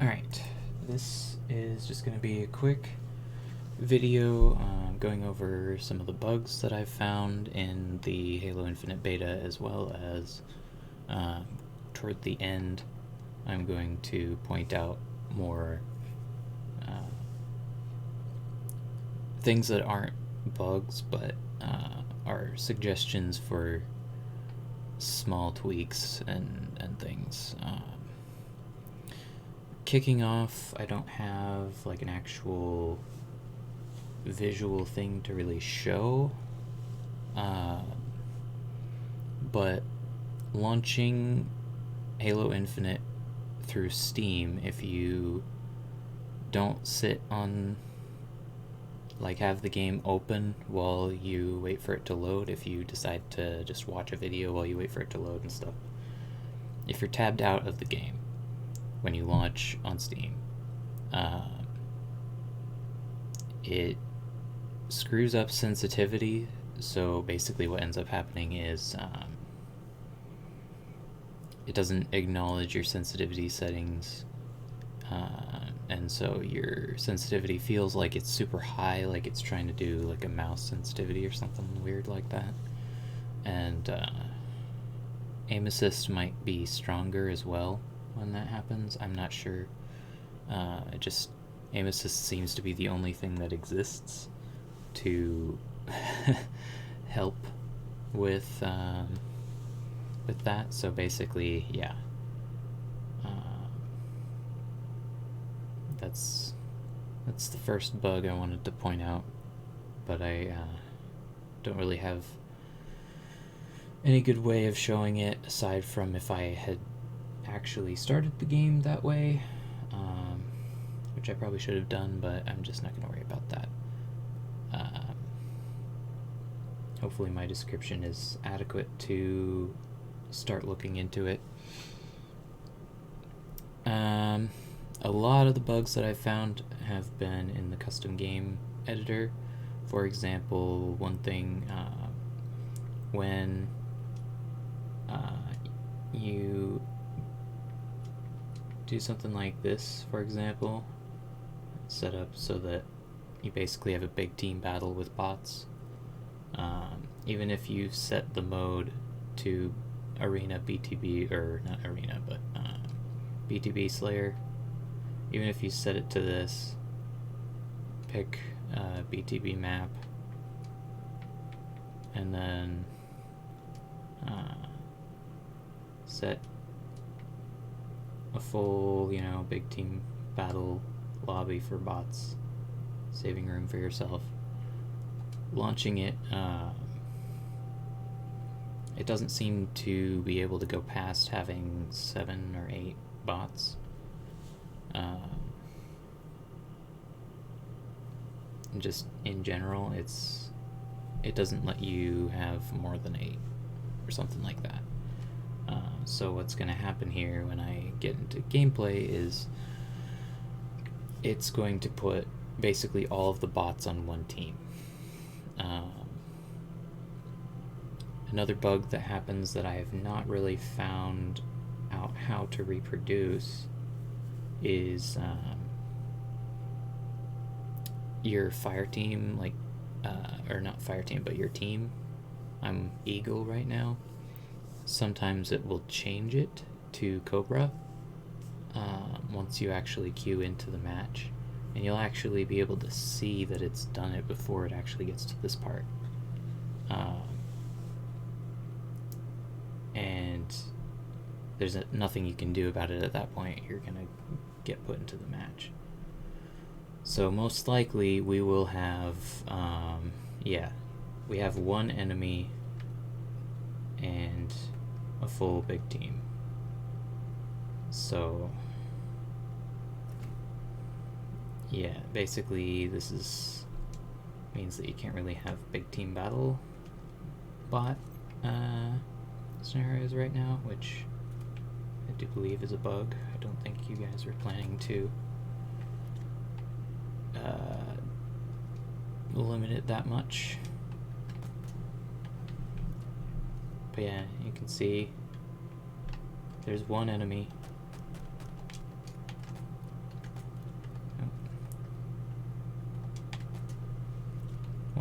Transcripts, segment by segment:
Alright, this is just going to be a quick video going over some of the bugs that I've found in the Halo Infinite beta, as well as toward the end I'm going to point out more things that aren't bugs but are suggestions for small tweaks and things. Kicking off, I don't have like an actual visual thing to really show, but launching Halo Infinite through Steam, if you don't sit on, like, have the game open while you wait for it to load, if you decide to just watch a video while you wait for it to load and stuff, if you're tabbed out of the game when you launch on Steam, it screws up sensitivity. So basically what ends up happening is it doesn't acknowledge your sensitivity settings, and so your sensitivity feels like it's super high, like it's trying to do like a mouse sensitivity or something weird like that. And aim assist might be stronger as well when that happens. I'm not sure. Just aim assist seems to be the only thing that exists to help with that. So basically, yeah, that's the first bug I wanted to point out, but I don't really have any good way of showing it aside from if I had actually started the game that way, which I probably should have done, but I'm just not going to worry about that. Hopefully my description is adequate to start looking into it. A lot of the bugs that I've found have been in the custom game editor. For example, one thing, when you do something like this, for example, set up so that you basically have a big team battle with bots. Even if you set the mode to Arena BTB, or not Arena, but BTB Slayer, even if you set it to this, pick BTB map, and then set a full, big team battle lobby for bots, saving room for yourself. Launching it, it doesn't seem to be able to go past having 7 or 8 bots. Just in general, it doesn't let you have more than 8 or something like that. So what's going to happen here when I get into gameplay is it's going to put basically all of the bots on one team. Another bug that happens that I have not really found out how to reproduce is your fire team, like, or not fire team, but your team. I'm Eagle right now. Sometimes it will change it to Cobra once you actually queue into the match, and you'll actually be able to see that it's done it before it actually gets to this part. And there's nothing you can do about it at that point. You're gonna get put into the match. So most likely we will have, we have one enemy and a full big team. So yeah, basically this means that you can't really have big team battle bot scenarios right now, which I do believe is a bug. I don't think you guys are planning to limit it that much. But yeah, you can see there's one enemy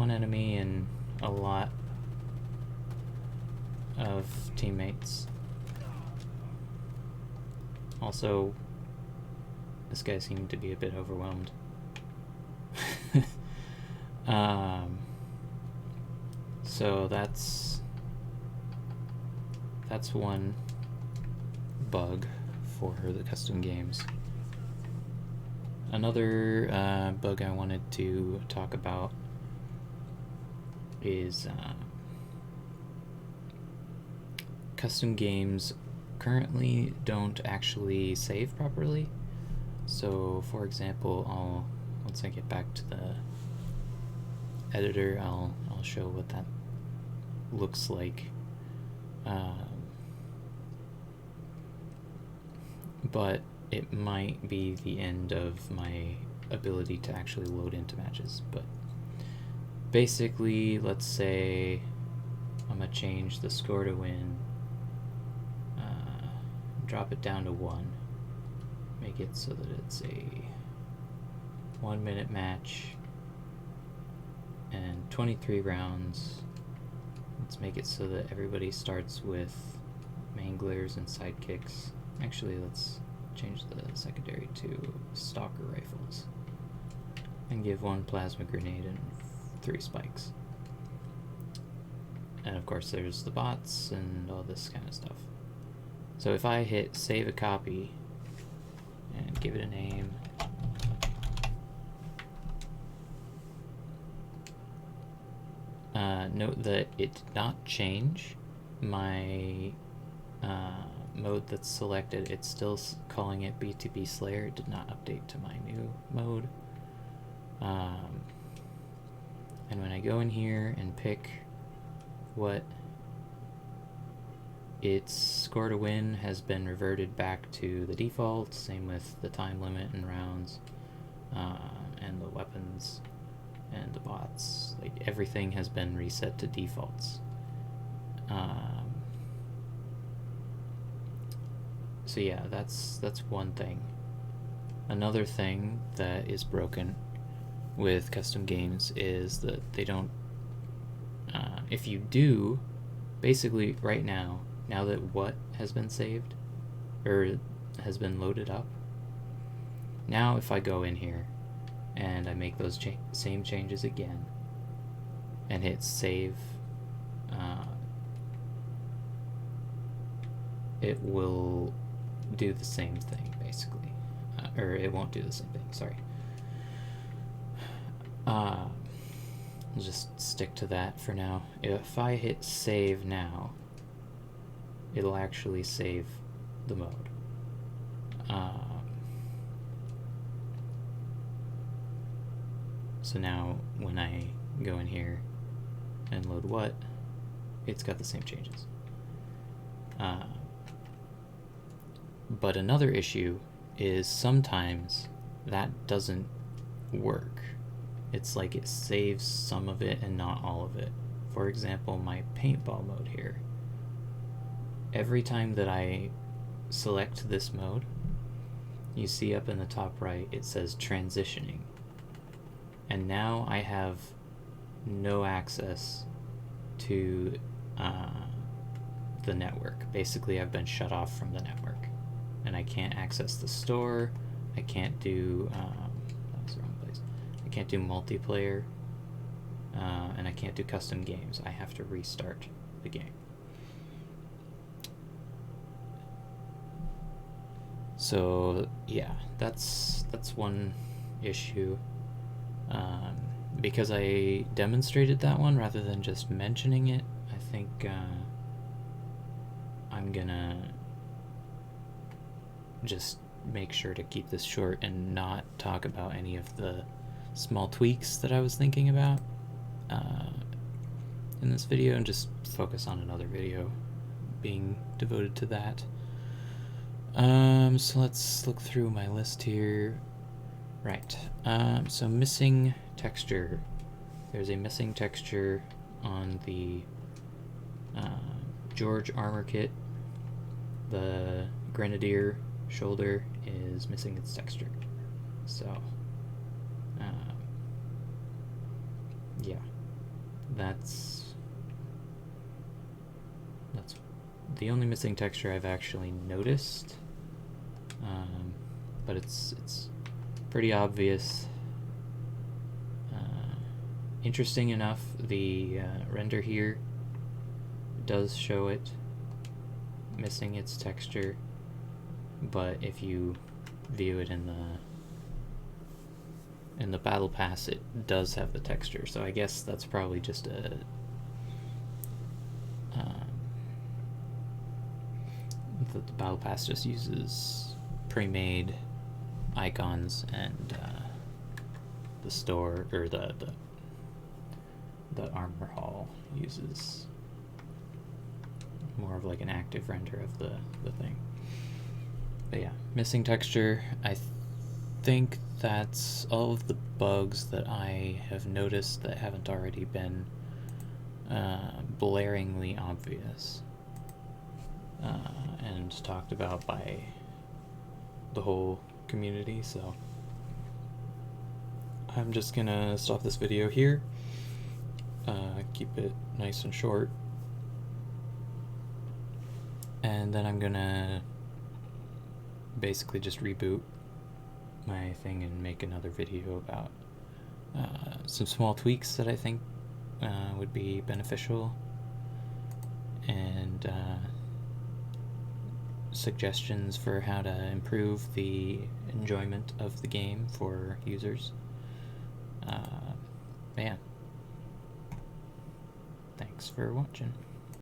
one enemy and a lot of teammates. Also, this guy seemed to be a bit overwhelmed. So that's one bug for the custom games. Another bug I wanted to talk about is custom games currently don't actually save properly. So for example, once I get back to the editor, I'll show what that looks like. But it might be the end of my ability to actually load into matches. But basically, let's say I'm gonna change the score to win, drop it down to 1, make it so that it's a 1-minute match and 23 rounds. Let's make it so that everybody starts with manglers and sidekicks. Actually, let's change the secondary to stalker rifles and give 1 plasma grenade and 3 spikes. And of course there's the bots and all this kind of stuff. So if I hit save a copy and give it a name, note that it did not change my mode that's selected. It's still calling it B2B Slayer. It did not update to my new mode. And when I go in here and pick what its score to win has been reverted back to the default, same with the time limit and rounds, and the weapons and the bots. Like, everything has been reset to defaults. So yeah, that's one thing. Another thing that is broken with custom games is that they don't, if you do, basically right now that what has been saved or has been loaded up, now if I go in here and I make those same changes again and hit save, it will do the same thing basically, or it won't do the same thing, sorry. I'll just stick to that for now. If I hit save now, it'll actually save the mode. So now when I go in here and load what, it's got the same changes. But another issue is sometimes that doesn't work. It's like it saves some of it and not all of it. For example, my paintball mode here. Every time that I select this mode, you see up in the top right, it says transitioning. And now I have no access to the network. Basically, I've been shut off from the network. And I can't access the store. I can't do, that was the wrong place. I can't do multiplayer. And I can't do custom games. I have to restart the game. So yeah, that's one issue. Because I demonstrated that one rather than just mentioning it, I think I'm gonna just make sure to keep this short and not talk about any of the small tweaks that I was thinking about in this video, and just focus on another video being devoted to that. So let's look through my list here. Right, so missing texture. There's a missing texture on the George armor kit. The Grenadier shoulder is missing its texture. So, yeah. that's the only missing texture I've actually noticed, but it's pretty obvious. Interesting enough, the render here does show it missing its texture, but if you view it in the battle pass, it does have the texture. So I guess that's probably just a the battle pass just uses pre-made icons, and the store, or the armor hall, uses more of like an active render of the thing. But yeah, missing texture. I think that's all of the bugs that I have noticed that haven't already been blaringly obvious and talked about by the whole community. So I'm just gonna stop this video here, keep it nice and short, and then I'm gonna basically just reboot my thing and make another video about some small tweaks that I think would be beneficial, and suggestions for how to improve the enjoyment of the game for users. Yeah. Thanks for watching.